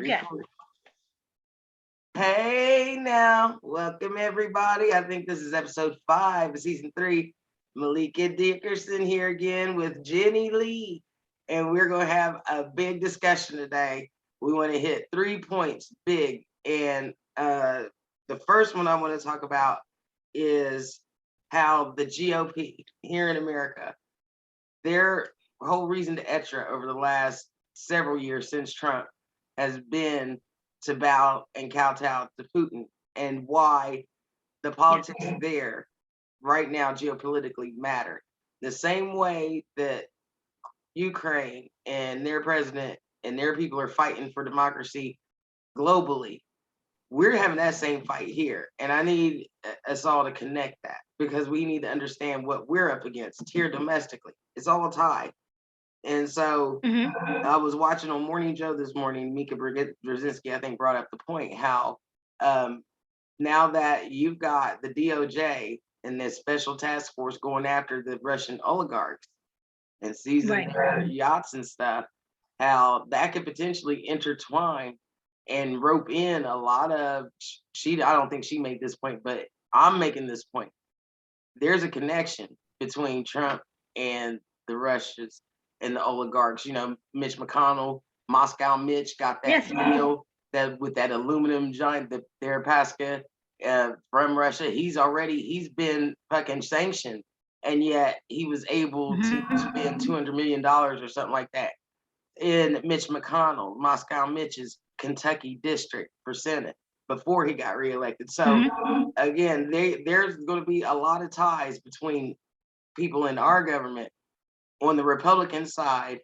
Okay. Hey now, welcome everybody. I think this is episode 5 of season 3. Malika Dickerson here again with Jenny Lee, and we're going to have a big discussion today. We want to hit 3 points big, and the first one I want to talk about is how the GOP here in America, their whole reason to etra over the last several years since Trump has been to bow and kowtow to Putin, and why the politics there right now geopolitically matter. The same way that Ukraine and their president and their people are fighting for democracy globally, we're having that same fight here. And I need us all to connect that, because we need to understand what we're up against here domestically. It's all tied. And so I was watching on Morning Joe this morning, Mika Brzezinski, I think, brought up the point how now that you've got the DOJ and this special task force going after the Russian oligarchs and seizing their yachts and stuff, how that could potentially intertwine and rope in a lot of, I don't think she made this point, but I'm making this point. There's a connection between Trump and the Russians and the oligarchs. You know, Mitch McConnell, Moscow Mitch got that deal that with that aluminum giant, the Deripaska from Russia. He's been fucking sanctioned, and yet he was able to spend $200 million or something like that in Mitch McConnell, Moscow Mitch's Kentucky district for Senate before he got reelected. So again, there's going to be a lot of ties between people in our government on the Republican side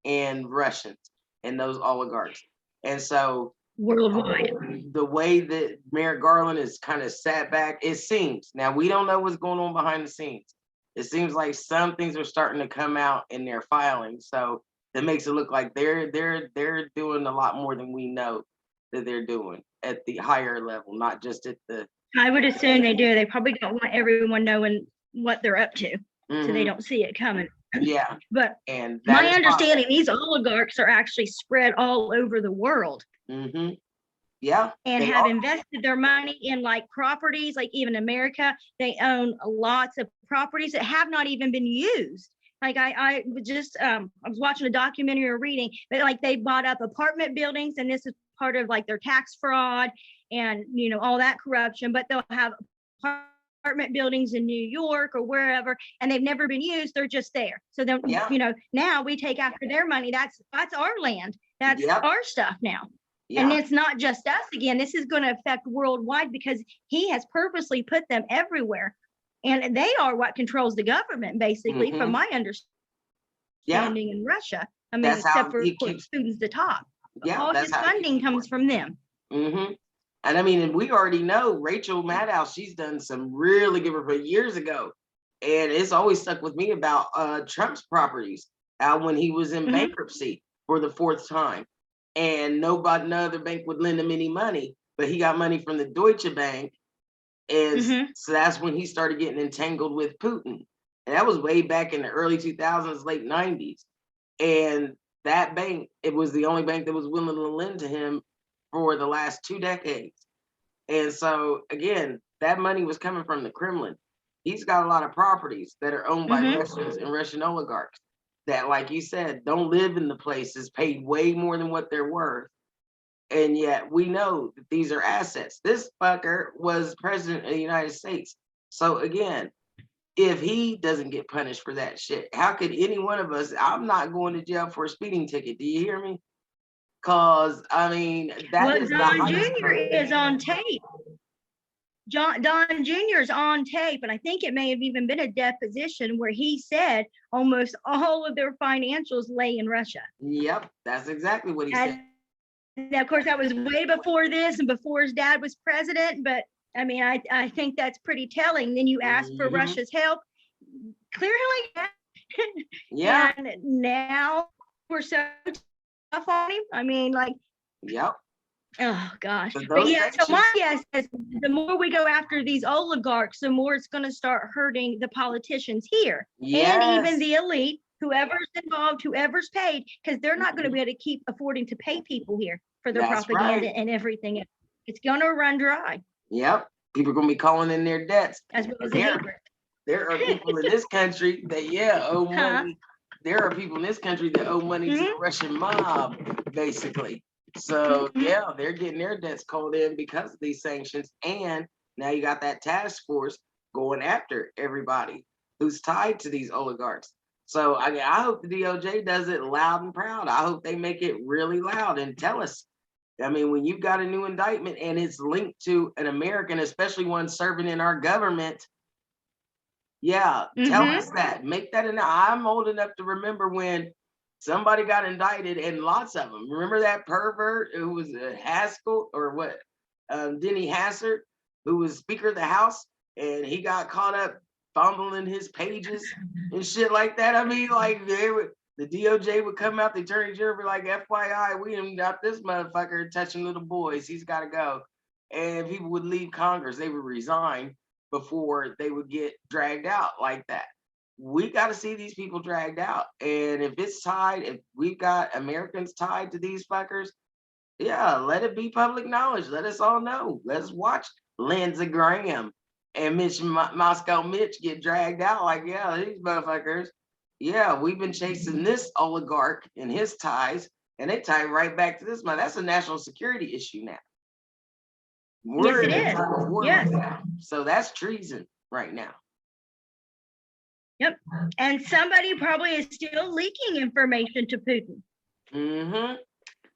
and Russians and those oligarchs. And so worldwide, the way that Merrick Garland is kind of sat back, it seems, now we don't know what's going on behind the scenes. It seems like some things are starting to come out in their filings. So that makes it look like they're doing a lot more than we know that they're doing at the higher level, not just at the. I would assume they do. They probably don't want everyone knowing what they're up to, so they don't see it coming. Yeah. But and my understanding, these oligarchs are actually spread all over the world. Yeah. And have invested their money in like properties, like even America, they own lots of properties that have not even been used. Like I was watching a documentary or reading, but like they bought up apartment buildings, and this is part of like their tax fraud and, you know, all that corruption, but they'll have apartment buildings in New York or wherever, and they've never been used. They're just there. So then, you know, now we take after their money. That's our land. That's our stuff now. And it's not just us. Again, this is going to affect worldwide, because he has purposely put them everywhere. And they are what controls the government, basically, from my understanding in Russia. I mean, except for Putin's the top. All his funding comes from them. And I mean, and we already know Rachel Maddow, she's done some really good work years ago. And it's always stuck with me about Trump's properties when he was in bankruptcy for the 4th time. And no other bank would lend him any money, but he got money from the Deutsche Bank. And so that's when he started getting entangled with Putin. And that was way back in the early 2000s, late 90s. And that bank, it was the only bank that was willing to lend to him for the last 2 decades. And so, again, that money was coming from the Kremlin. He's got a lot of properties that are owned by Russians and Russian oligarchs that, like you said, don't live in the places, paid way more than what they're worth. And yet we know that these are assets. This fucker was president of the United States. So again, if he doesn't get punished for that shit, how could any one of us? I'm not going to jail for a speeding ticket. Do you hear me? Because, I mean, that is Don Jr. is on tape. Don Jr. is on tape, and I think it may have even been a deposition where he said almost all of their financials lay in Russia. Yep, that's exactly what he said. Now, of course, that was way before this and before his dad was president, but I mean, I think that's pretty telling. Then you ask for Russia's help, clearly. Yeah. And now we're so tough on him. I mean, like. Yep. Oh gosh. But yeah, so my guess is the more we go after these oligarchs, the more it's going to start hurting the politicians here and even the elite whoever's involved, whoever's paid, because they're not going to be able to keep affording to pay people here for their That's propaganda right. and everything. It's going to run dry. Yep. People are going to be calling in their debts. As well as the hatred. There are people in this country that, owe money. There are people in this country that owe money to the Russian mob, basically. So, yeah, they're getting their debts called in because of these sanctions. And now you got that task force going after everybody who's tied to these oligarchs. So, I hope the DOJ does it loud and proud. I hope they make it really loud and tell us. I mean, when you've got a new indictment and it's linked to an American, especially one serving in our government, tell us that. Make that I'm old enough to remember when somebody got indicted, and lots of them. Remember that pervert who was Haskell or what? Denny Hassert, who was Speaker of the House, and he got caught up fumbling his pages and shit like that. I mean, like the DOJ would come out, the Attorney General would be like, FYI, we done got this motherfucker touching little boys. He's got to go. And people would leave Congress. They would resign before they would get dragged out like that. We got to see these people dragged out. And if it's tied, if we've got Americans tied to these fuckers, let it be public knowledge. Let us all know. Let's watch Lindsey Graham and Moscow Mitch get dragged out like, these motherfuckers. We've been chasing this oligarch and his ties, and they tie right back to this man. That's a national security issue now. We're in a time of war right now. So that's treason right now. Yep. And somebody probably is still leaking information to Putin.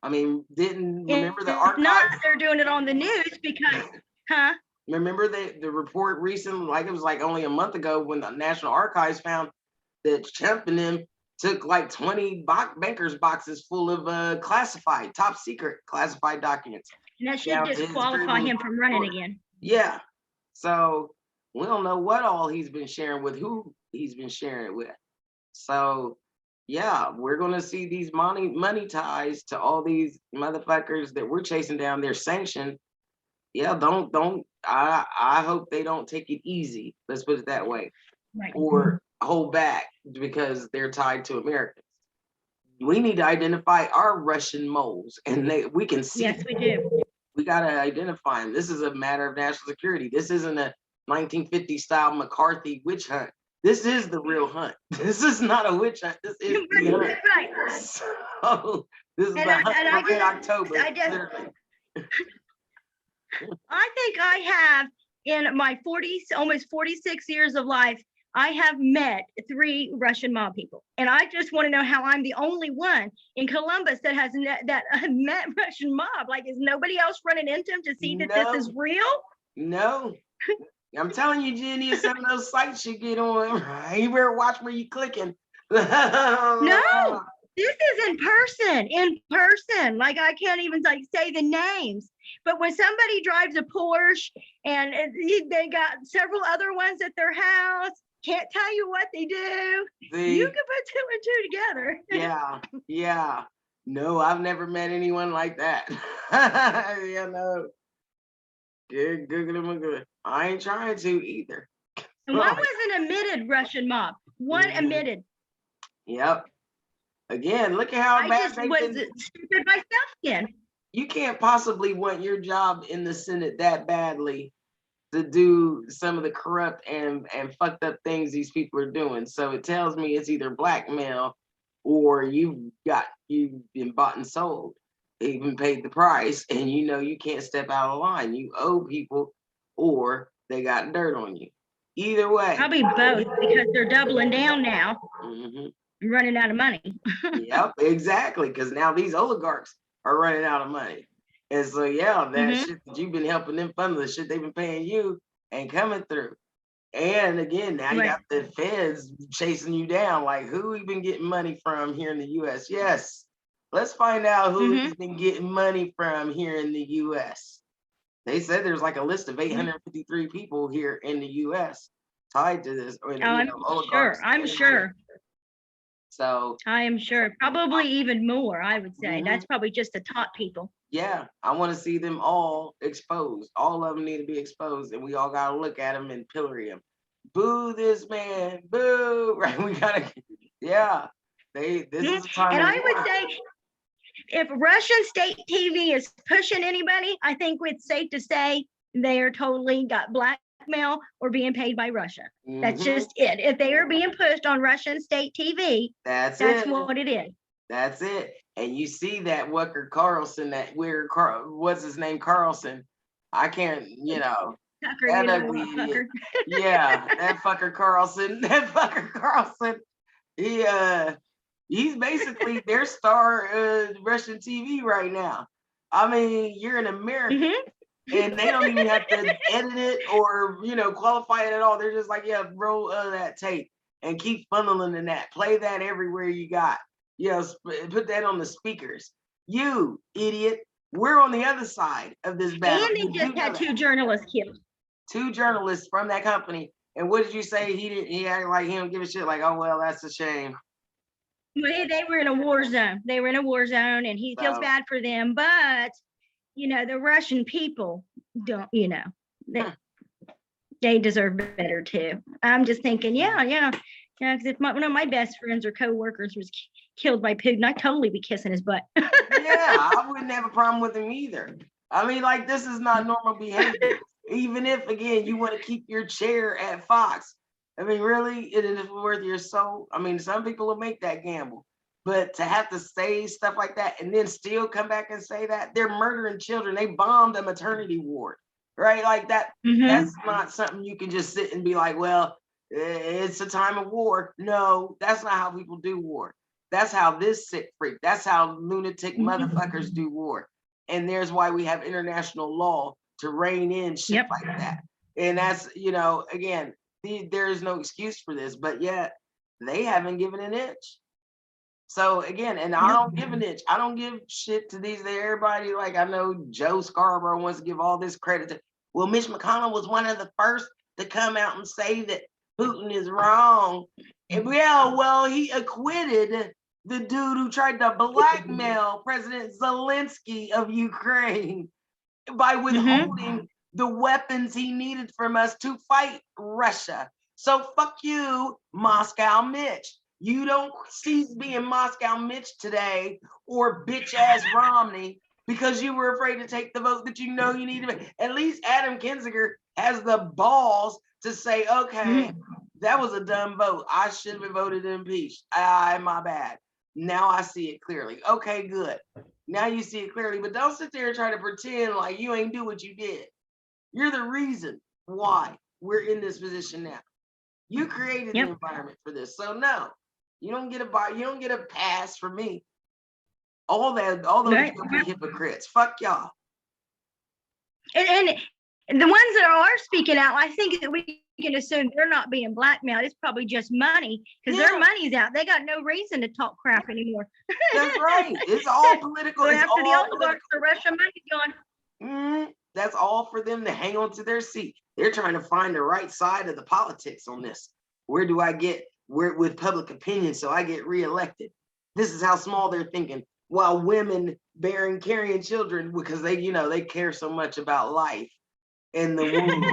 I mean, remember the archives? archives? Not they're doing it on the news because, Remember the report recently, like it was like only a month ago when the National Archives found that Trump and them took like 20 bankers boxes full of classified, top secret classified documents. And that should disqualify him from running again. Yeah. So we don't know what all he's been sharing with who he's been sharing it with. So we're gonna see these money ties to all these motherfuckers that we're chasing down. They're sanctioned. I hope they don't take it easy. Let's put it that way. Right. Or hold back because they're tied to Americans. We need to identify our Russian moles, and we can see. Yes, we do. We got to identify them. This is a matter of national security. This isn't a 1950 style McCarthy witch hunt. This is the real hunt. This is not a witch hunt. This is the hunt. Right. So this is the hunt for October. I think I have, in my almost 46 years of life, I have met 3 Russian mob people, and I just want to know how I'm the only one in Columbus that has met Russian mob. Like, is nobody else running into them to see that this is real? No, I'm telling you, Jenny, some of those sites you get on, you better watch where you clicking. No, this is in person. Like, I can't even say the names. But when somebody drives a Porsche and they got several other ones at their house, can't tell you what they do. You can put 2 and 2 together. Yeah. No, I've never met anyone like that. No. Good. I ain't trying to either. And one was an admitted Russian mob. One admitted. Yep. Again, look at how bad they was stupid myself again. You can't possibly want your job in the Senate that badly to do some of the corrupt and fucked up things these people are doing. So it tells me it's either blackmail or you've been bought and sold. They've been paid the price, and you can't step out of line. You owe people, or they got dirt on you. Either way. Probably both, because they're doubling down now. Running out of money. Yep, exactly. Because now these oligarchs are running out of money. And so, that shit that you've been helping them fund, the shit they've been paying you ain't coming through. And again, now you got the feds chasing you down. Like, who we been getting money from here in the U.S.? Yes. Let's find out who he's been getting money from here in the U.S. They said there's like a list of 853 people here in the U.S. tied to this. I'm sure. So I am sure, probably even more, I would say. That's probably just the top people. Yeah, I want to see them all exposed. All of them need to be exposed, and we all got to look at them and pillory them. Boo this man, boo, right? Yeah, this is a time. And I would say, if Russian state TV is pushing anybody, I think it's safe to say they are totally got blackmail or being paid by Russia. That's just it. If they are being pushed on Russian state TV, that's what it is. That's it. And you see that Wucker Carlson, that weird what's his name, Carlson? I can't, Tucker, that ugly idiot. Yeah, that fucker Carlson. That fucker Carlson. He's basically their star Russian TV right now. I mean, you're in America, and they don't even have to edit it or qualify it at all. They're just like, yeah, roll that tape and keep funneling in that. Play that everywhere you got. Put that on the speakers. You idiot. We're on the other side of this battle. And they just had 2 journalists killed. 2 journalists from that company. And what did you say? He acted like he don't give a shit. Like, oh well, that's a shame. They were in a war zone. They were in a war zone, and he feels bad for them. But the Russian people don't. They deserve better too. I'm just thinking, yeah. Because if one of my best friends or co-workers was killed by Putin, I'd totally be kissing his butt. Yeah, I wouldn't have a problem with him either. I mean, like, this is not normal behavior. Even if, again, you want to keep your chair at Fox. I mean, really, it is worth your soul. I mean, some people will make that gamble. But to have to say stuff like that and then still come back and say that, they're murdering children. They bombed a maternity ward, right? Like that, that's not something you can just sit and be like, well, it's a time of war. No, that's not how people do war. That's how this sick freak, that's how lunatic motherfuckers do war. And there's why we have international law to rein in shit like that. And that's, again, there is no excuse for this, but yet they haven't given an inch. So again, and I don't give an inch. I don't give shit to everybody. Like, I know Joe Scarborough wants to give all this credit to, well, Mitch McConnell was one of the first to come out and say that Putin is wrong. And well, he acquitted the dude who tried to blackmail President Zelensky of Ukraine by withholding the weapons he needed from us to fight Russia. So fuck you, Moscow Mitch. You don't cease being Moscow Mitch today or bitch ass Romney because you were afraid to take the vote that you need to make. At least Adam Kinzinger has the balls to say, okay, that was a dumb vote. I should have been voted impeached. My bad. Now I see it clearly. Okay, good. Now you see it clearly, but don't sit there and try to pretend like you ain't do what you did. You're the reason why we're in this position now. You created the environment for this. So no, you don't get a pass for me. All those hypocrites. Fuck y'all. And the ones that are speaking out, I think that we can assume they're not being blackmailed. It's probably just money because their money's out. They got no reason to talk crap anymore. That's right. It's all political. It's after the oligarchs, the Russian money's gone. That's all for them to hang on to their seat. They're trying to find the right side of the politics on this. Where do I get with public opinion so I get reelected? This is how small they're thinking. While women carrying children because they care so much about life in the womb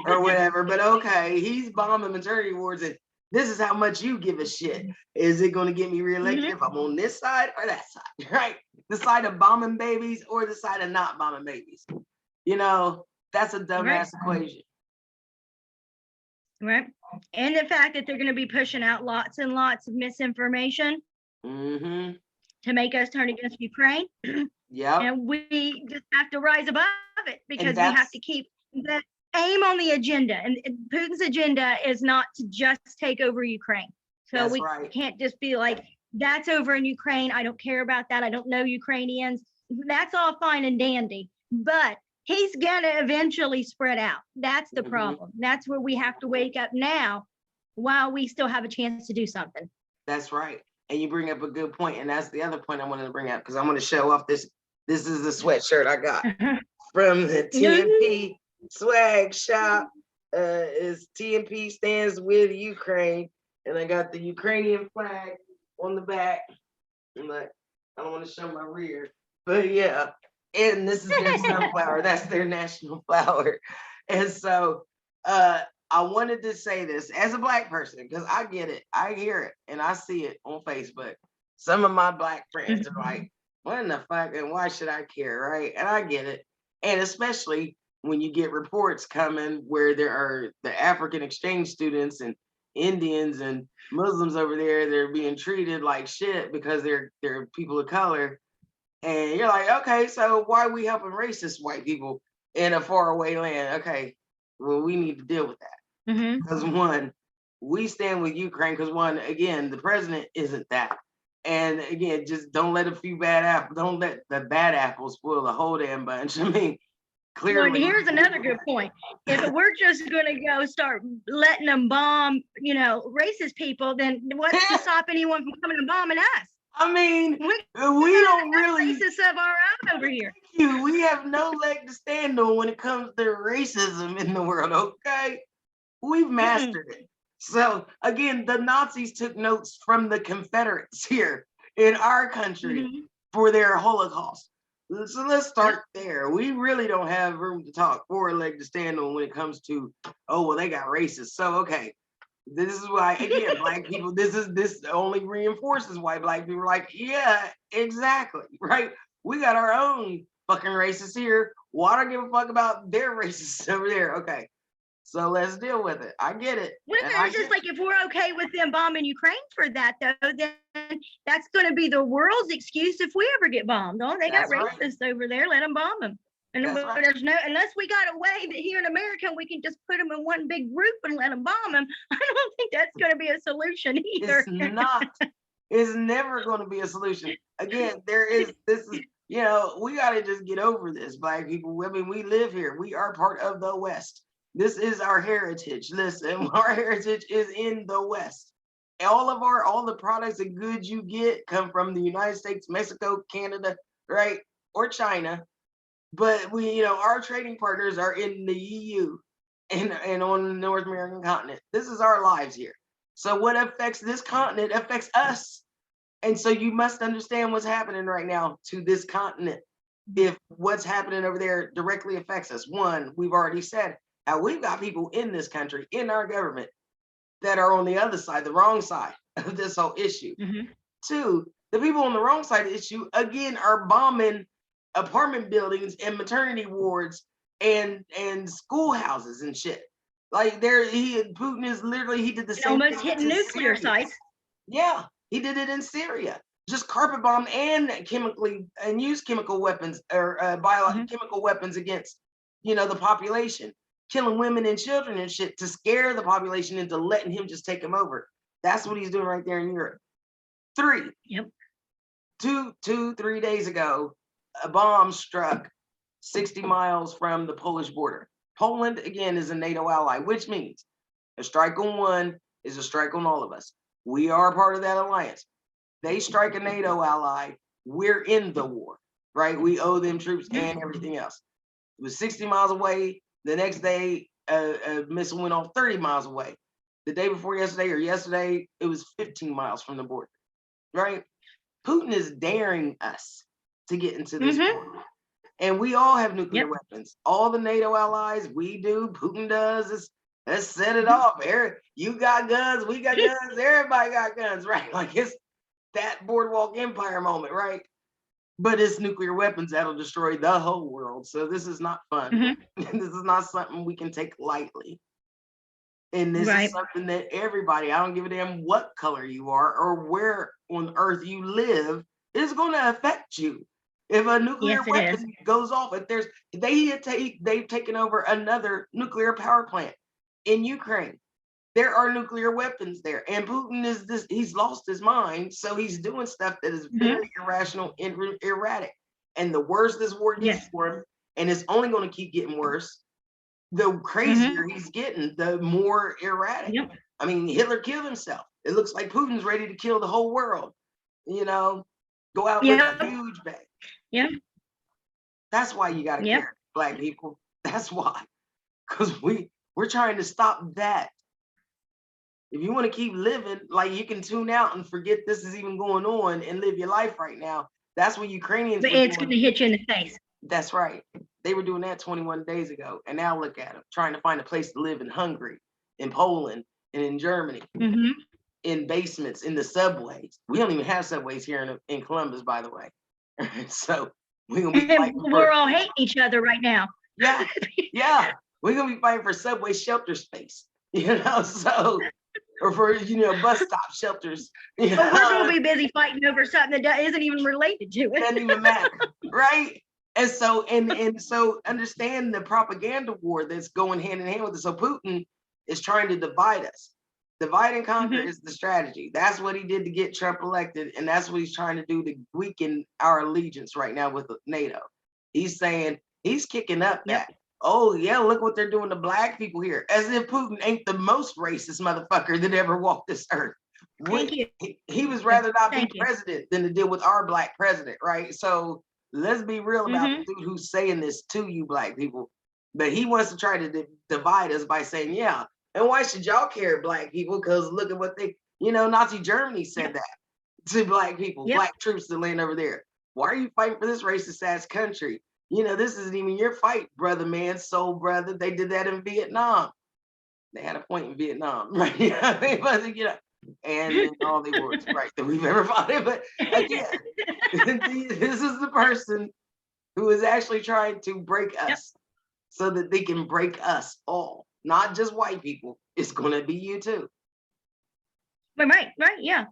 or whatever. But okay, he's bombing maternity wards, and this is how much you give a shit. Is it going to get me reelected if I'm on this side or that side, right? The side of bombing babies or the side of not bombing babies? That's a dumbass equation. Right. And the fact that they're going to be pushing out lots and lots of misinformation to make us turn against Ukraine. Yeah. And we just have to rise above it because we have to keep the aim on the agenda. And Putin's agenda is not to just take over Ukraine. So we can't just be like, that's over in Ukraine. I don't care about that. I don't know Ukrainians. That's all fine and dandy. But he's going to eventually spread out. That's the problem. That's where we have to wake up now while we still have a chance to do something. That's right. And you bring up a good point. And that's the other point I wanted to bring up because I want to show off this. This is the sweatshirt I got from the TMP swag shop. Is TMP stands with Ukraine. And I got the Ukrainian flag on the back. I'm like, I don't want to show my rear. But yeah. And this is their sunflower. That's their national flower. And so I wanted to say this as a Black person, because I get it, I hear it, and I see it on Facebook. Some of my Black friends are like, what in the fuck, and why should I care, right? And I get it. And especially when you get reports coming where there are the African exchange students and Indians and Muslims over there, they're being treated like shit because they're people of color. And you're like, okay, so why are we helping racist white people in a faraway land? Okay, well, we need to deal with that. Because one, we stand with Ukraine because one, again, the president isn't that. And again, just don't let don't let the bad apples spoil the whole damn bunch. I mean, clearly. Well, here's another good point. If we're just going to go start letting them bomb, racist people, then what's to stop anyone from coming and bombing us? I mean, we don't really. Racists of our own over here. We have no leg to stand on when it comes to racism in the world, okay? We've mastered it. So again, the Nazis took notes from the Confederates here in our country for their Holocaust. So let's start there. We really don't have room to talk or a leg to stand on when it comes to, oh, well, they got racist. So, okay, this is why, again, Black people, this only reinforces why Black people are like, yeah, exactly, right? We got our own fucking racists here. Why do I give a fuck about their racists over there? Okay. So let's deal with it. I get it. Well, it's just like if we're okay with them bombing Ukraine for that, though, then that's going to be the world's excuse if we ever get bombed. Oh, they got racists over there. Let them bomb them. And there's no, unless we got a way that here in America we can just put them in one big group and let them bomb them. I don't think that's going to be a solution either. It's not. It's never going to be a solution. Again, this is, we got to just get over this, Black people. I mean, we live here. We are part of the West. This is our heritage. Listen, our heritage is in the West. All the products and goods you get come from the United States, Mexico, Canada, right? Or China. But our trading partners are in the EU and on the North American continent. This is our lives here. So what affects this continent affects us. And so you must understand what's happening right now to this continent. If what's happening over there directly affects us. One, we've already said, now we've got people in this country, in our government, that are on the other side, the wrong side of this whole issue. Two, the people on the wrong side of the issue, again, are bombing apartment buildings and maternity wards and schoolhouses and shit. Like Putin is literally, he did the same almost thing hitting nuclear sites. Yeah, he did it in Syria. Just carpet bomb and use chemical weapons or chemical weapons against, the population. Killing women and children and shit to scare the population into letting him just take them over. That's what he's doing right there in Europe. 3 days ago, a bomb struck 60 miles from the Polish border. Poland, again, is a NATO ally, which means a strike on one is a strike on all of us. We are part of that alliance. They strike a NATO ally, we're in the war, right? We owe them troops and everything else. It was 60 miles away. The next day, a missile went off 30 miles away. The day before yesterday, it was 15 miles from the border, right? Putin is daring us to get into this war. And we all have nuclear weapons. All the NATO allies, we do, Putin does. Let's set it off. You got guns, we got guns, everybody got guns, right? Like it's that boardwalk empire moment, right? But it's nuclear weapons that'll destroy the whole world. So this is not fun. This is not something we can take lightly. And this is something that everybody, I don't give a damn what color you are or where on earth you live, is going to affect you. If a nuclear weapon goes off, they've taken over another nuclear power plant in Ukraine. There are nuclear weapons there, and Putin he's lost his mind, so he's doing stuff that is very irrational and erratic. And the worse this war gets for him, and it's only going to keep getting worse, the crazier he's getting, the more erratic. I mean, Hitler killed himself. It looks like Putin's ready to kill the whole world, go out with a huge bang. That's why you got to care, Black people. That's why, because we're trying to stop that. If you want to keep living, like you can tune out and forget this is even going on and live your life right now. That's what Ukrainians. But it's going to hit you in the face. That's right. They were doing that 21 days ago. And now look at them trying to find a place to live in Hungary. in Poland and in Germany, in basements, in the subways. We don't even have subways here in Columbus, by the way. So we're gonna be fighting we're all hating each other right now. Yeah, yeah. We're gonna be fighting for subway shelter space, so or for bus stop shelters. But we're gonna be busy fighting over something that isn't even related to it. Doesn't even matter, right? And so so understand the propaganda war that's going hand in hand with it. So Putin is trying to divide us. Divide and conquer is the strategy. That's what he did to get Trump elected, and that's what he's trying to do to weaken our allegiance right now with NATO. He's saying he's kicking up that. Oh yeah, look what they're doing to black people here. As if Putin ain't the most racist motherfucker that ever walked this earth. He was rather not be president than to deal with our black president, right? So let's be real about the dude who's saying this to you black people. But he wants to try to divide us by saying, yeah, and why should y'all care, black people? Because look at what Nazi Germany said that to black people, black troops that land over there. Why are you fighting for this racist ass country? This isn't even your fight, brother, man, soul brother. They did that in Vietnam. They had a point in Vietnam, right? And in all the wars, right, that we've ever fought in. But again, this is the person who is actually trying to break us so that they can break us all, not just white people. It's going to be you too. Right, yeah.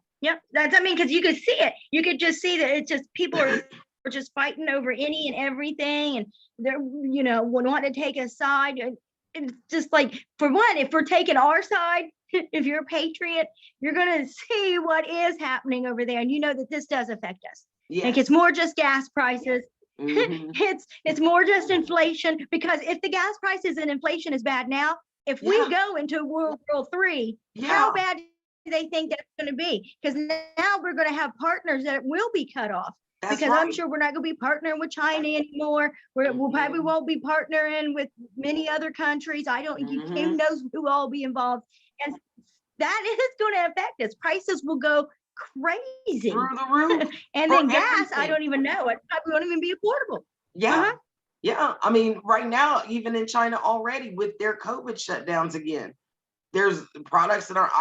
That's, because you could see it. You could just see that it's just people are just fighting over any and everything, and they're would want to take a side. And it's just like, for one, if we're taking our side, if you're a patriot, you're gonna see what is happening over there, and that this does affect us. Like, it's more just gas prices. It's more just inflation, because if the gas prices and inflation is bad now, if we go into World War III, how bad do they think that's going to be? Because now we're going to have partners that will be cut off. I'm sure we're not going to be partnering with China anymore. We'll probably won't be partnering with many other countries. Who knows who will all be involved. And that is going to affect us. Prices will go crazy. Through the roof. And then gas, I don't even know. It probably won't even be affordable. Yeah. Right now, even in China already with their COVID shutdowns again, there's products that are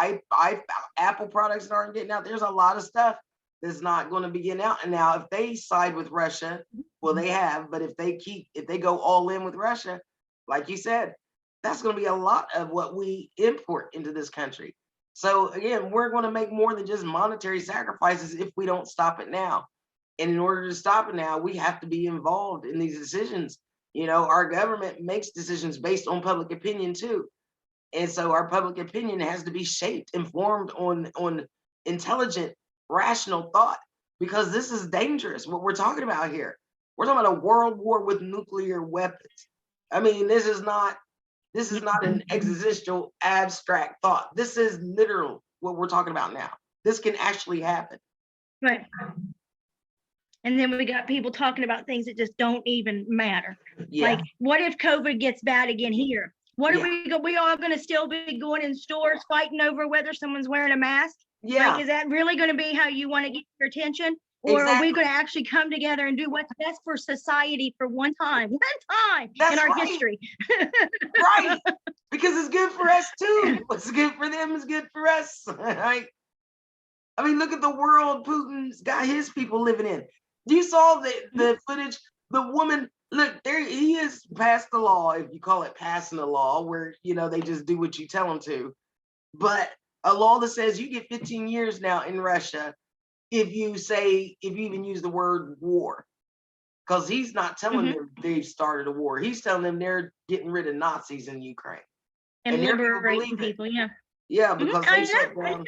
Apple products that aren't getting out. There's a lot of stuff that's not going to be getting out. And now if they side with Russia, well, they have, but if they go all in with Russia, like you said, that's going to be a lot of what we import into this country. So again, we're going to make more than just monetary sacrifices if we don't stop it now. And in order to stop it now, we have to be involved in these decisions. Our government makes decisions based on public opinion too. And so our public opinion has to be shaped, informed on intelligent, rational thought, because this is dangerous. What we're talking about here, we're talking about a world war with nuclear weapons. This is not an existential abstract thought. This is literal what we're talking about now. This can actually happen. Right. And then we got people talking about things that just don't even matter. Like, what if COVID gets bad again here? What are we all going to still be going in stores fighting over whether someone's wearing a mask? Like, is that really going to be how you want to get your attention? Or are we going to actually come together and do what's best for society for one time in our history? Right. Because it's good for us too. What's good for them is good for us. Right? Look at the world Putin's got his people living in. You saw the footage, the woman, look, he has passed the law, if you call it passing the law, where, they just do what you tell them to. But a law that says you get 15 years now in Russia if you even use the word war. Because he's not telling them they've started a war. He's telling them they're getting rid of Nazis in Ukraine. And liberating people, Yeah, because they shut down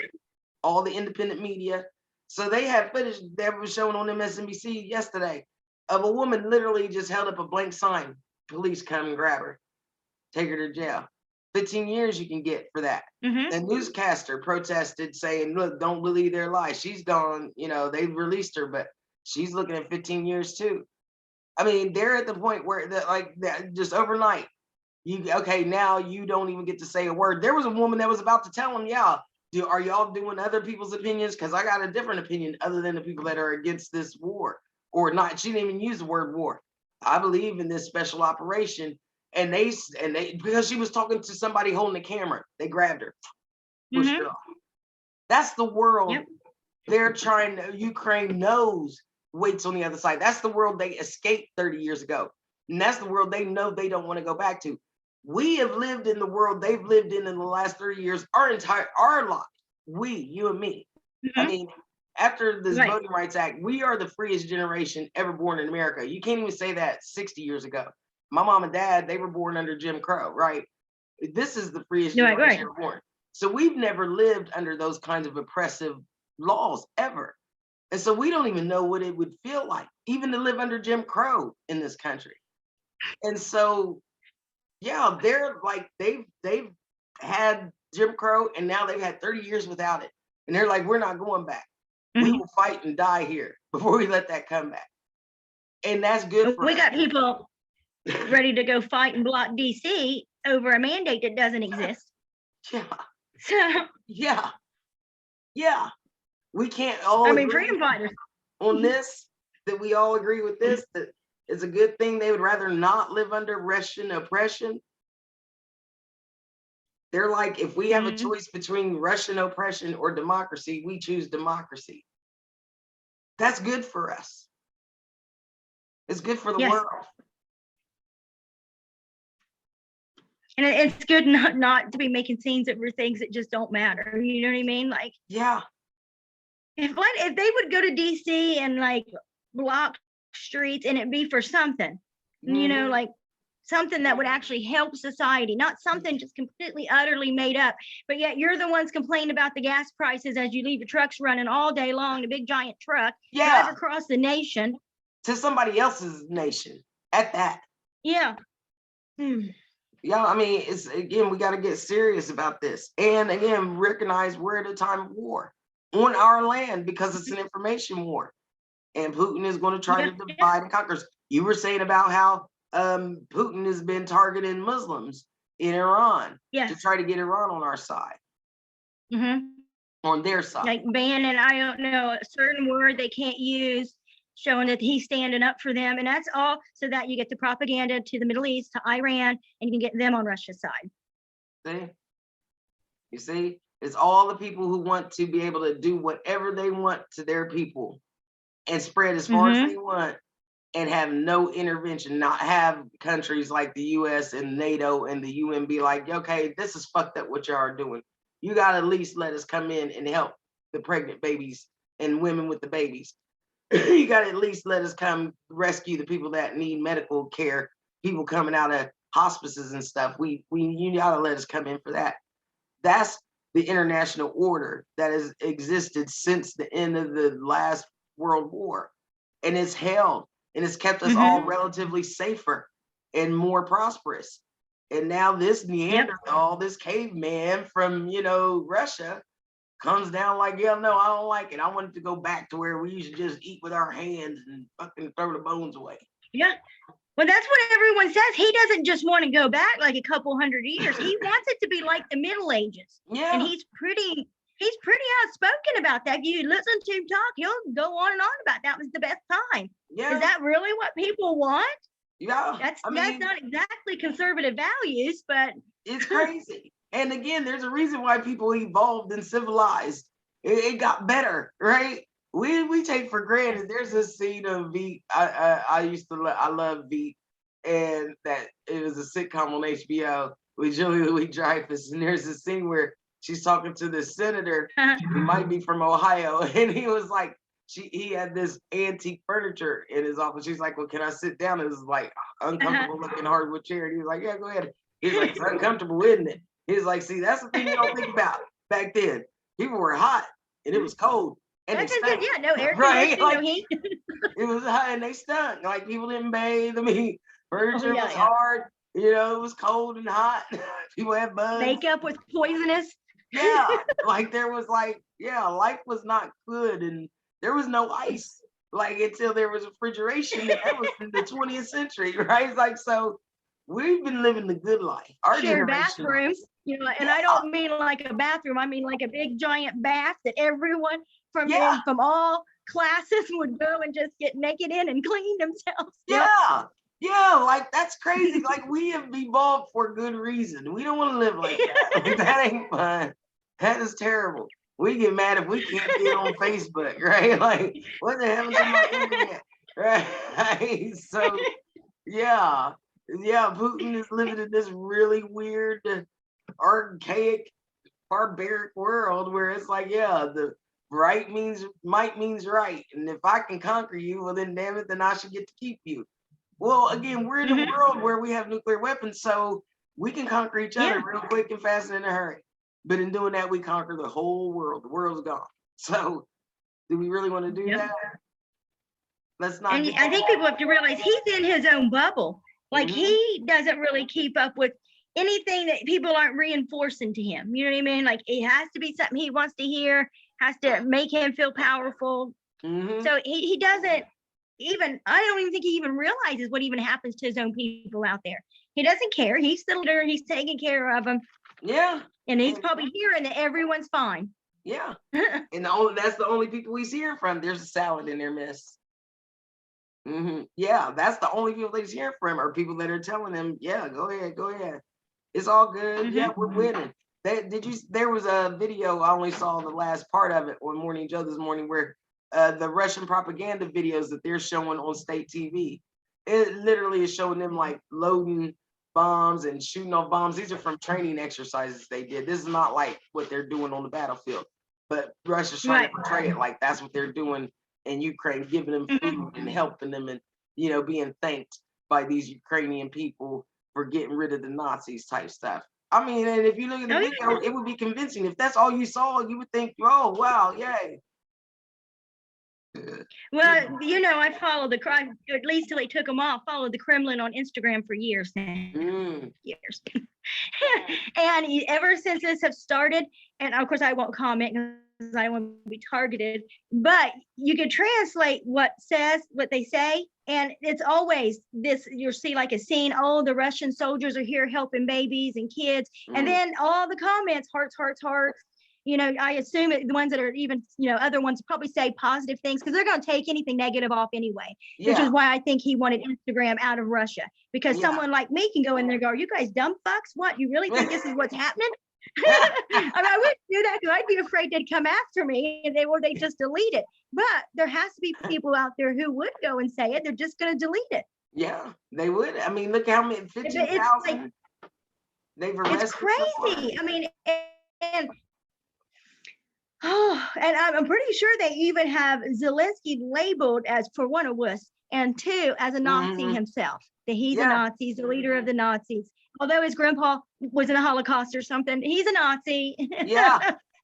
all the independent media. So they had footage that was shown on MSNBC yesterday of a woman literally just held up a blank sign. Police come and grab her, take her to jail. 15 years you can get for that. The newscaster protested saying, look, don't believe their lies. She's gone, they've released her, but she's looking at 15 years too. They're at the point where just overnight, now you don't even get to say a word. There was a woman that was about to tell them, are y'all doing other people's opinions? Because I got a different opinion other than the people that are against this war or not. She didn't even use the word war. I believe in this special operation And they because she was talking to somebody holding the camera, they grabbed her, pushed her off. That's the world they're trying to, Ukraine knows waits on the other side. That's the world they escaped 30 years ago. And that's the world they know they don't want to go back to. We have lived in the world they've lived in the last 30 years, our life. We, you and me. I mean, after this Voting Rights Act, we are the freest generation ever born in America. You can't even say that 60 years ago. My mom and dad, they were born under Jim Crow, right? This is the freest generation ever born. So we've never lived under those kinds of oppressive laws ever. And so we don't even know what it would feel like, even to live under Jim Crow in this country. And so, yeah, they're like, they've had Jim Crow and now they've had 30 years without it. And they're like, we're not going back. We will fight and die here before we let that come back. And that's good for us. We got people ready to go fight and block DC over a mandate that doesn't exist. Yeah. So yeah. We can't all agree freedom fighters on this, that we all agree with this, that it's a good thing they would rather not live under Russian oppression. They're like, if we have a choice between Russian oppression or democracy, we choose democracy. That's good for us. It's good for the world. And it's good not to be making scenes over things that just don't matter. You know what I mean? Like, if they would go to DC and like block streets and it be for something, you know, like something that would actually help society, not something just completely, utterly made up. But yet you're the ones complaining about the gas prices as you leave your trucks running all day long, a big giant truck, drive across the nation. To somebody else's nation at that. Yeah. Yeah, I mean, it's, again, we got to get serious about this. And again, recognize we're at a time of war on our land because it's an information war. And Putin is going to try to divide and conquer. You were saying about how Putin has been targeting Muslims in Iran to try to get Iran on our side. On their side. Like banning, I don't know, a certain word they can't use, showing that he's standing up for them. And that's all so that you get the propaganda to the Middle East, to Iran, and you can get them on Russia's side. See? You see? It's all the people who want to be able to do whatever they want to their people and spread as far as they want and have no intervention, not have countries like the US and NATO and the UN be like, okay, this is fucked up what y'all are doing. You got to at least let us come in and help the pregnant babies and women with the babies. You got to at least let us come rescue the people that need medical care, people coming out of hospices and stuff. You got to let us come in for that. That's the international order that has existed since the end of the last World War. And it's held and it's kept us all relatively safer and more prosperous. And now this Neanderthal, this caveman from, Russia comes down like, no, I don't like it. I want it to go back to where we used to just eat with our hands and fucking throw the bones away. Yeah. Well, that's what everyone says. He doesn't just want to go back like a couple hundred years. He wants it to be like the Middle Ages. Yeah. And he's pretty outspoken about that. If you listen to him talk, he'll go on and on about that was the best time. Yeah. Is that really what people want? Yeah. That's not exactly conservative values, but it's crazy. And again, there's a reason why people evolved and civilized. It got better, right? We take for granted. There's a scene of Veep. I love Veep, and that it was a sitcom on HBO with Julia Louis-Dreyfus, and there's a scene where she's talking to the senator, who might be from Ohio, and he was like, he had this antique furniture in his office. She's like, well, can I sit down? It was like uncomfortable looking hardwood chair. And he was like, yeah, go ahead. He's like, it's uncomfortable, isn't it? He's like, see, that's the thing you don't think about back then. People were hot and it was cold. And that's good. Yeah, no air conditioning, no heat. It was hot and they stunk. Like people didn't bathe. I mean, furniture was hard. It was cold and hot. People had bugs. Makeup was poisonous. Yeah, like there was life was not good and there was no ice. Like until there was refrigeration. And that was in the 20th century, right? It's like, so we've been living the good life. Our shared bathrooms, and I don't mean like a bathroom. I mean like a big giant bath that everyone from all classes would go and just get naked in and clean themselves. Yeah. Yeah, like that's crazy. Like we have evolved for good reason. We don't want to live like that. Like that ain't fun. That is terrible. We get mad if we can't get on Facebook, right? Like, what the hell to my internet? Right. So yeah. Yeah, Putin is living in this really weird, archaic, barbaric world where it's like, yeah, the right means might means right. And if I can conquer you, well then damn it, then I should get to keep you. Well, again, we're in a Mhm. world where we have nuclear weapons, so we can conquer each other Yeah. real quick and fast and in a hurry. But in doing that, we conquer the whole world. The world's gone. So, do we really want to do Yep. that? Let's not And do I think people have to realize he's in his own bubble. Like that. he doesn't really keep up with anything that people aren't reinforcing to him. You know what I mean? Like it has to be something he wants to hear, has to make him feel powerful. So he doesn't even, I don't even think he even realizes what even happens to his own people out there. He doesn't care. He's the leader. He's taking care of them. Yeah. And he's probably hearing that everyone's fine. Yeah. And that's the only people he's hearing from. There's a salad in their midst. Yeah, that's the only people he's hearing from are people that are telling him, yeah, go ahead. It's all good. Yeah, we're winning. There was a video, I only saw the last part of it on Morning Joe this morning, where the Russian propaganda videos that they're showing on state TV, it literally is showing them like loading bombs and shooting off bombs. These are from training exercises they did. This is not like what they're doing on the battlefield, but Russia's trying to portray it like that's what they're doing in Ukraine, giving them food and helping them, and being thanked by these Ukrainian people for getting rid of the Nazis type stuff. I mean, and if you look at the video, it would be convincing. If that's all you saw, you would think, oh wow, yay. Well, I followed the crime, at least till they took them off, followed the Kremlin on Instagram for years now. Years. And ever since this have started, and of course I won't comment because I want to be targeted, but you can translate what they say, and it's always this, you'll see like a scene, oh, the Russian soldiers are here helping babies and kids, and then all the comments, hearts, hearts, hearts. I assume the ones that are even, other ones probably say positive things because they're going to take anything negative off anyway, which is why I think he wanted Instagram out of Russia, because someone like me can go in there and go, are you guys dumb fucks? What, you really think this is what's happening? I wouldn't do that because I'd be afraid they'd come after me and they just delete it. But there has to be people out there who would go and say it. They're just going to delete it. Yeah, they would. I mean, look how many, 15,000 they've arrested. It's crazy. I mean, and I'm pretty sure they even have Zelensky labeled as, for one, a wuss, and two, as a Nazi himself. That he's a Nazi, he's the leader of the Nazis. Although his grandpa was in the Holocaust or something, he's a Nazi.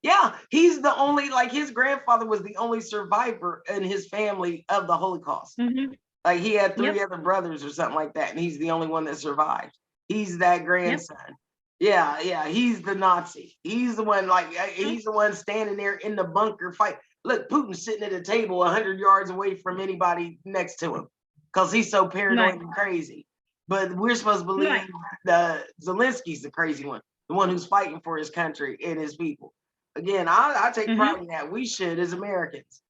Yeah, he's the only, like his grandfather was the only survivor in his family of the Holocaust. Like he had three other brothers or something like that, and he's the only one that survived. He's that grandson. Yeah, he's the Nazi. He's the one, he's the one standing there in the bunker fight. Look, Putin's sitting at a table 100 yards away from anybody next to him because he's so paranoid and crazy. But we're supposed to believe Zelensky's the crazy one, the one who's fighting for his country and his people. Again, I take pride in that. We should as Americans.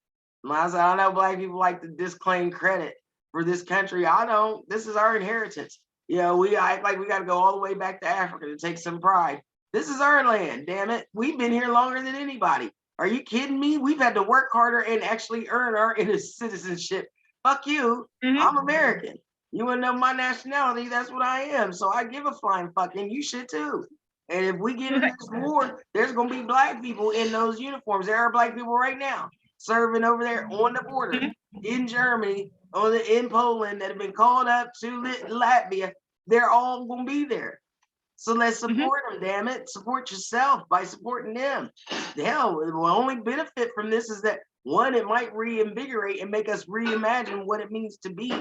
I know Black people like to disclaim credit for this country. I don't. This is our inheritance. We act like we got to go all the way back to Africa to take some pride. This is our land, damn it. We've been here longer than anybody. Are you kidding me? We've had to work harder and actually earn our citizenship. Fuck you. I'm American. You want to know my nationality? That's what I am. So I give a flying fuck, and you should too. And if we get into this war, there's going to be Black people in those uniforms. There are Black people right now serving over there on the border in Germany, in Poland, that have been called up to Latvia. They're all going to be there. So let's support them, damn it. Support yourself by supporting them. Hell, the only benefit from this is that, one, it might reinvigorate and make us reimagine what it means to be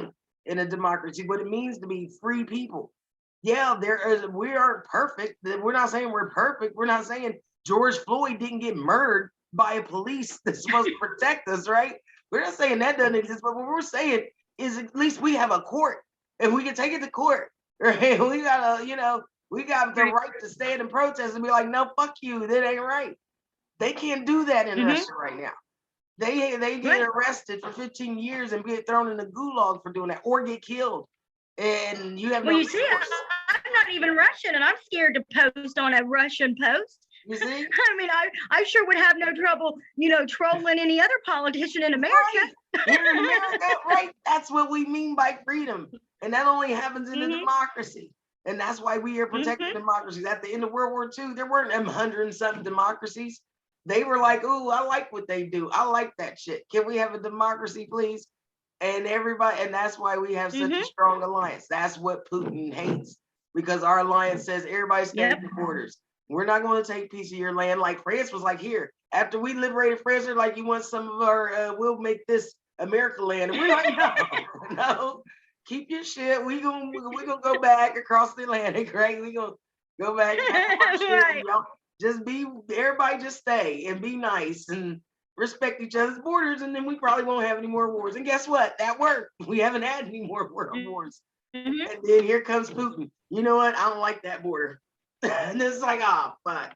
in a democracy, what it means to be free people. Yeah, we aren't perfect. We're not saying we're perfect. We're not saying George Floyd didn't get murdered by a police that's supposed to protect us, right? We're not saying that doesn't exist, but what we're saying is at least we have a court and we can take it to court, right? We got the right to stand and protest and be like, no, fuck you, that ain't right. They can't do that in Russia right now. They get arrested for 15 years and get thrown in the gulag for doing that or get killed. and you have Well, no you see, recourse. I'm not even Russian, and I'm scared to post on a Russian post. You see? I mean, I sure would have no trouble, trolling any other politician in America. Right. Here in America, right? That's what we mean by freedom. And that only happens in a democracy. And that's why we are protecting democracies. At the end of World War II, there weren't 100 and something democracies. They were like, "Ooh, I like what they do. I like that shit. Can we have a democracy, please?" And everybody, and that's why we have such a strong alliance. That's what Putin hates, because our alliance says everybody stay at the borders. We're not going to take a piece of your land. Like France was like, here, after we liberated France, they're like, you want some of our, we'll make this America land. And we're like, no, no, keep your shit. We're gonna go back across the Atlantic, right? We're gonna go back. Right. Just be, everybody just stay and be nice and respect each other's borders, and then we probably won't have any more wars. And guess what? That worked. We haven't had any more world wars. And then here comes Putin. You know what? I don't like that border. And it's like, oh, fuck.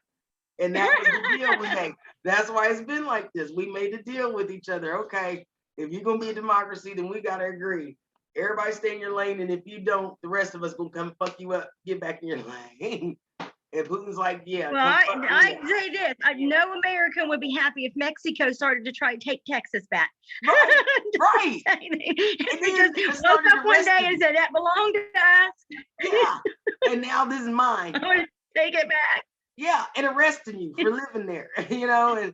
And that was the deal we made. That's why it's been like this. We made the deal with each other. Okay, if you're gonna be a democracy, then we gotta agree. Everybody stay in your lane, and if you don't, the rest of us gonna come fuck you up. Get back in your lane. And Putin's like, yeah. Well, I say this: no American would be happy if Mexico started to try to take Texas back. Right, right. They just woke up one day and said that belonged to us. Yeah, and now this is mine. I want to take it back. Yeah, and arresting you for living there, and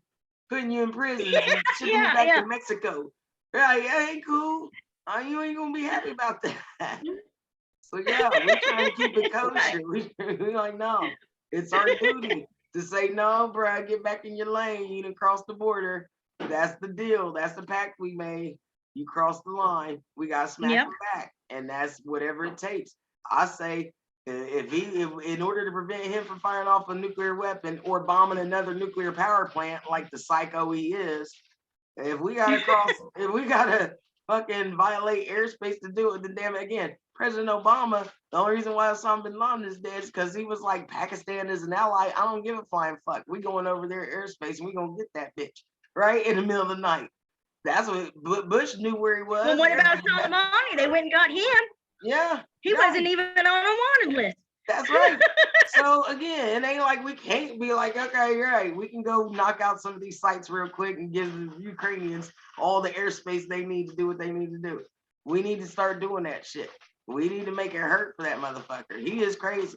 putting you in prison and shipping you back to Mexico. Right, that ain't cool. You ain't gonna be happy about that. So yeah, we're trying to keep it kosher. We're like, no, it's our duty to say, no, bro, get back in your lane. You done crossed the border. That's the deal. That's the pact we made. You crossed the line. We gotta smack him back, and that's whatever it takes. I say, if in order to prevent him from firing off a nuclear weapon or bombing another nuclear power plant like the psycho he is, if we gotta cross, if we gotta fucking violate airspace to do it, then damn it again. President Obama, the only reason why Osama bin Laden is dead is because he was like, Pakistan is an ally. I don't give a flying fuck. We going over their airspace and we gonna get that bitch right in the middle of the night. That's what Bush knew where he was. Well, what about Soleimani? They went and got him. Yeah. He wasn't even on a wanted list. That's right. So again, it ain't like we can't be like, okay, you're right. We can go knock out some of these sites real quick and give the Ukrainians all the airspace they need to do what they need to do. We need to start doing that shit. We need to make it hurt for that motherfucker. He is crazy.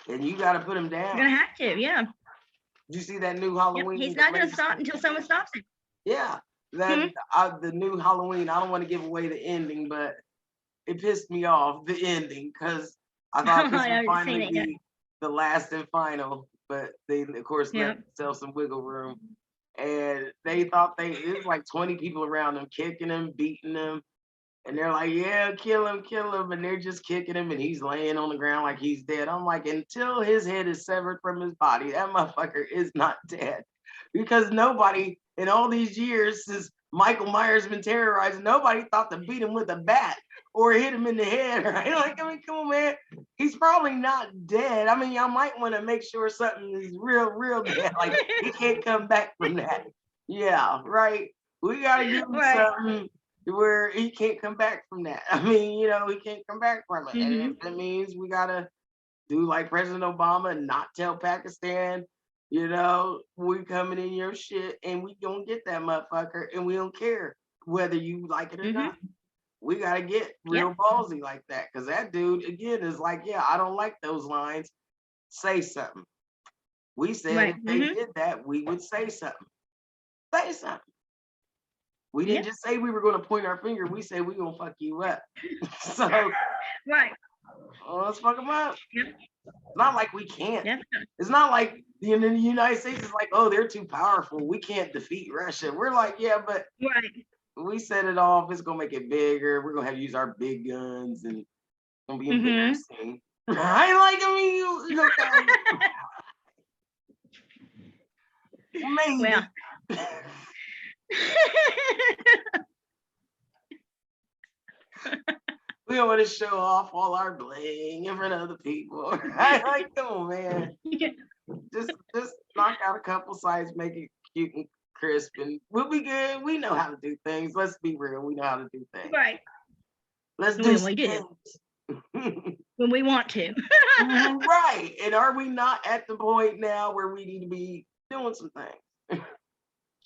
And you got to put him down. You're going to have to, yeah. Did you see that new Halloween? He's not going to stop until someone stops him. Yeah. That the new Halloween, I don't want to give away the ending, but it pissed me off, the ending, because I thought this would finally be the last and final, but they, of course, left themselves some wiggle room. And they thought it was like 20 people around them, kicking him, beating him. And they're like, yeah, kill him. And they're just kicking him and he's laying on the ground like he's dead. I'm like, until his head is severed from his body, that motherfucker is not dead. Because nobody in all these years since Michael Myers been terrorized, nobody thought to beat him with a bat or hit him in the head, right? Like, I mean, come on, man. He's probably not dead. I mean, y'all might want to make sure something is real dead. Like, he can't come back from that. Yeah, right. We got to give him something where he can't come back from that. I mean, he can't come back from it. And if that means we gotta do like President Obama and not tell Pakistan, we coming in your shit and we gonna get that motherfucker and we don't care whether you like it or not. We gotta get real ballsy like that, because that dude again is like, yeah, I don't like those lines. Say something. We said if they did that, we would say something. Say something. We didn't just say we were going to point our finger. We said we're going to fuck you up. So, let's fuck them up. It's not like we can't. It's not like the United States is like, oh, they're too powerful. We can't defeat Russia. We're like, yeah, but we set it off. It's going to make it bigger. We're going to have to use our big guns and it's going to be embarrassing. Right? Like, I mean, maybe. Well. We don't want to show off all our bling in front of other people. Like, come on, man. Just knock out a couple sides, make it cute and crisp, and we'll be good. We know how to do things. Let's be real. We know how to do things. Right. Let's do things. when we want to. Right. And are we not at the point now where we need to be doing some things?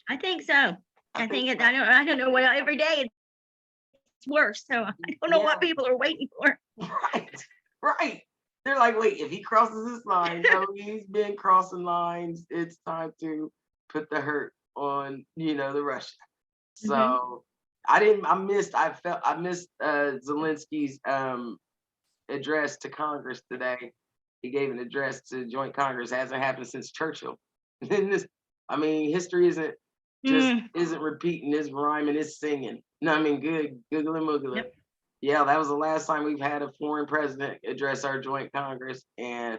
I think so. I don't know what every day it's worse. So I don't know what people are waiting for. Right. Right. They're like, wait, if he crosses this line, so he's been crossing lines, it's time to put the hurt on, the Russia. So I missed Zelensky's address to Congress today. He gave an address to joint Congress. Hasn't happened since Churchill. History isn't repeating, it's rhyming, it's singing. No, good, googly moogly. Yep. Yeah, that was the last time we've had a foreign president address our joint Congress, and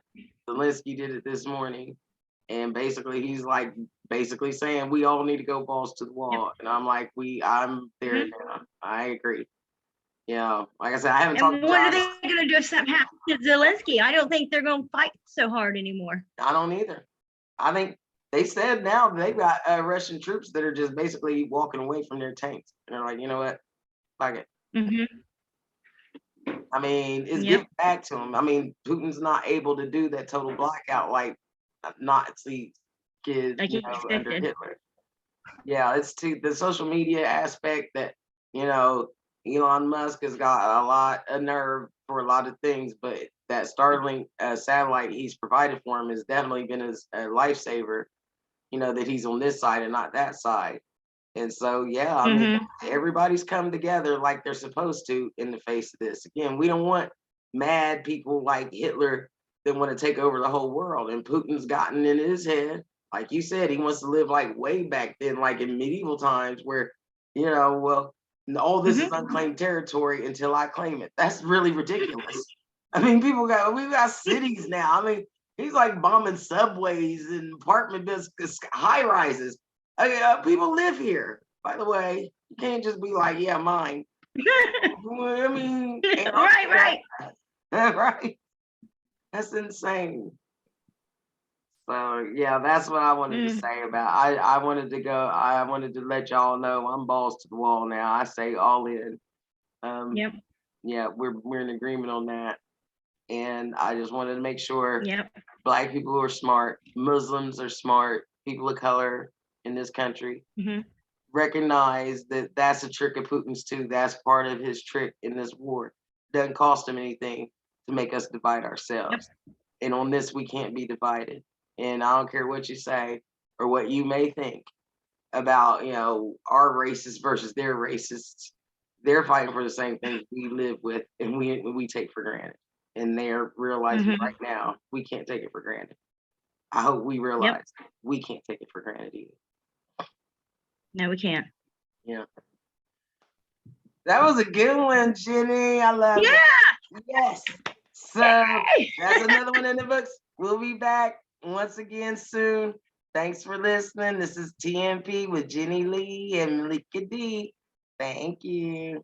Zelensky did it this morning. And basically, he's saying we all need to go balls to the wall. Yep. And I'm like, I'm there now. I agree. Yeah, like I said, I haven't talked to What are they going to do if something happens to Zelensky? I don't think they're going to fight so hard anymore. I don't either. I think they said now they've got Russian troops that are just basically walking away from their tanks. And they're like, you know what? Fuck it. It's getting back to him. Putin's not able to do that total blackout like Nazi kids under Hitler. Yeah, it's to the social media aspect that, Elon Musk has got a lot of nerve for a lot of things, but that Starlink satellite he's provided for him has definitely been his lifesaver, that he's on this side and not that side. And so, everybody's come together like they're supposed to in the face of this. Again, we don't want mad people like Hitler that want to take over the whole world. And Putin's gotten in his head, like you said, he wants to live like way back then, like in medieval times where, all this is unclaimed territory until I claim it. That's really ridiculous. we've got cities now. He's like bombing subways and apartment buildings, high rises. People live here, by the way. You can't just be like, yeah, mine. Right. Right. That's insane. So yeah, that's what I wanted to say about. I wanted to let y'all know I'm balls to the wall now. I say all in. Yeah, we're in agreement on that. And I just wanted to make sure Black people are smart, Muslims are smart, people of color in this country recognize that that's a trick of Putin's too. That's part of his trick in this war. Doesn't cost him anything to make us divide ourselves. And on this, we can't be divided. And I don't care what you say or what you may think about, our racists versus their racists. They're fighting for the same things we live with and we take for granted. And they're realizing right now we can't take it for granted. I hope we realize we can't take it for granted either. No, we can't. Yeah. That was a good one, Jenny. I love it. Yes. So that's another one in the books. We'll be back once again soon. Thanks for listening. This is TMP with Jenny Lee and Malika D. Thank you.